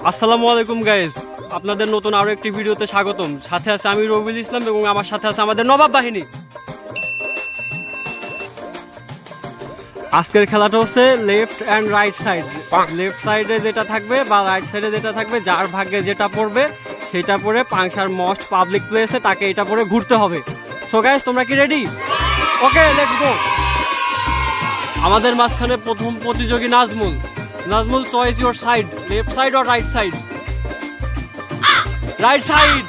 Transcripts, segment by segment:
আসসালামু আলাইকুম গাইস, আপনাদের নতুন আরো একটি ভিডিওতে স্বাগতম। সাথে আছে আমি রবিউল ইসলাম এবং আমার সাথে আছে আমাদের নবাব বাহিনী। আজকের খেলাটা হচ্ছে left and right side. Left সাইডে যেটা থাকবে বা রাইট সাইডে যেটা থাকবে, যার ভাগ্যে যেটা পড়বে সেটা পরে পাংশার মোস্ট পাবলিক প্লেসে তাকে এটা পরে ঘুরতে হবে। সো গাইস, তোমরা কি রেডি? Okay, let's go. আমাদের মাঝখানে প্রথম প্রতিযোগী Nazmul. Nazmul, choice your side, left side or right side? Right side.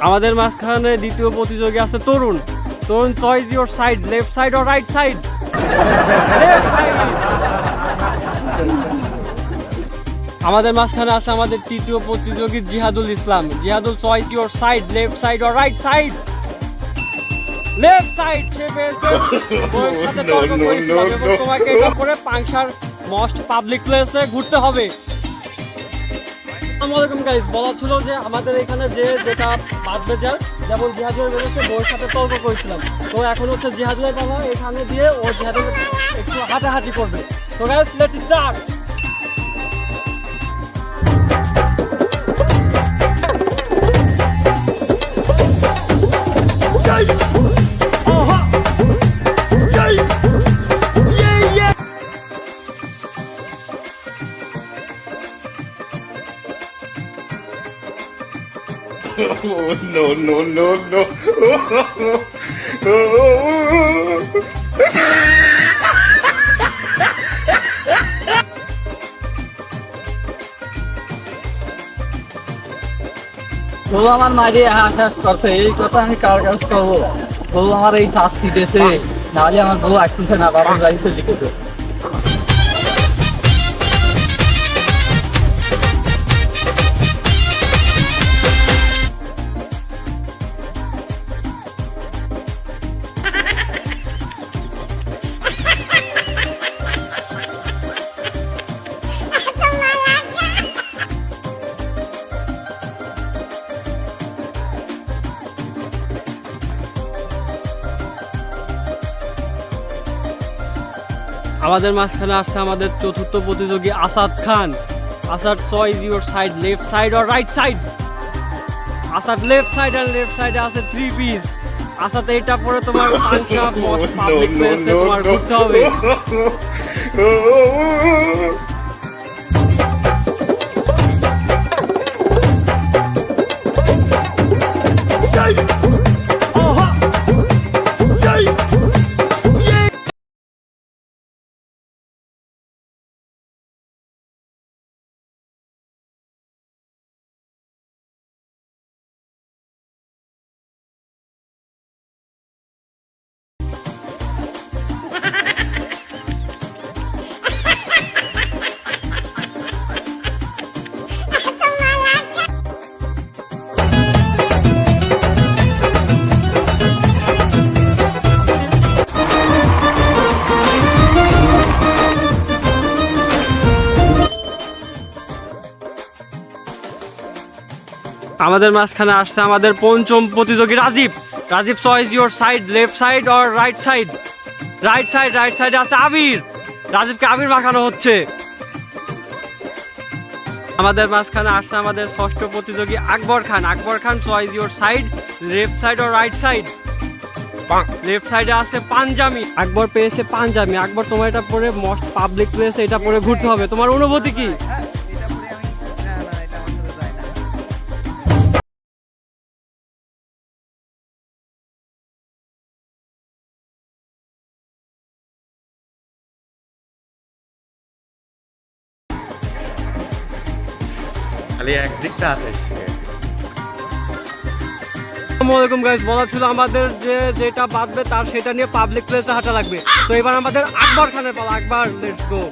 আমাদের মাঝখানে দ্বিতীয় প্রতিযোগী আছে Tarun. Tarun, choice your side, left side or right side? Left side. আমাদের মাঝখানে আছে আমাদের তৃতীয় প্রতিযোগী Jihadul Islam. Jihadul, choice your side, left side or right side? Left side. সে পেয়েছে। ওর সাথে তর্ক করেছিলাম এবং তোমাকে এটা করে পাংশার মোস্ট পাবলিক প্লেসে ঘুরতে হবে। আসসালামু আলাইকুম গাইস, বলা ছিল যে আমাদের এখানে যে যেটা বাদবে যার, যেমন জিহাদুলের বেরোচ্ছে, ওর সাথে তর্ক করেছিলাম। তো এখন হচ্ছে জিহাদুলের বাবা এখানে দিয়ে ও জিহাদুল একটু হাঁটাহাঁটি করবে। তো guys, let's start. Oh, no, no, no, no. বউ আমার মাঝে হাস করছে, এই কথা আমি কার কাজ করবো? বউ আমার এই চাষ দিতেছে, নাহলে আমার বউ আসতেছে না, বাবার বাড়িতে লিখেছে। আমাদের মাঝখানে আসছে আমাদের চতুর্থ প্রতিযোগী Asad Khan. Asad, choice your side, left side or right side? Asad, left side. আর লেফট সাইডে আছে 3 পিস। আসাদ, এইটা পরে তোমার পাংশা মোস্ট পাবলিক প্লেসে তোমার ঘুরতে হবে। আমাদের মাঝখানে আসছে আমাদের পঞ্চম প্রতিযোগী Rajib. Rajib, choice your side, left side or right side? Right side. Right সাইডে আছে আবির। রাজীবকে আবির মাখানো হচ্ছে। আমাদের মাঝখানে আসছে আমাদের ষষ্ঠ প্রতিযোগী Akbar Khan. Akbar Khan, choice your side, left side or right side? Left সাইডে আছে পাঞ্জামি। আকবর পেয়েছে পাঞ্জামি। আকবর, তোমার এটা পরে মোস্ট পাবলিক প্লেস, এটা পরে ঘুরতে হবে। তোমার অনুভূতি কি? খালি একদিক তা আছে। আসসালামু আলাইকুম গাইস, বলা ছিল আমাদের যে যেটা বাদবে তার সেটা নিয়ে পাবলিক প্লেসে হাঁটা লাগবে। তো এবার আমাদের আকবর খানের পালা। আকবর, লেটস গো।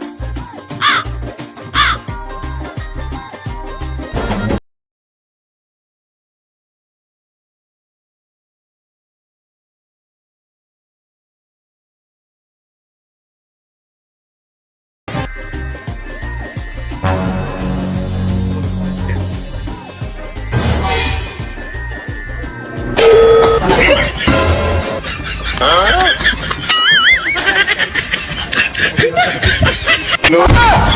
No.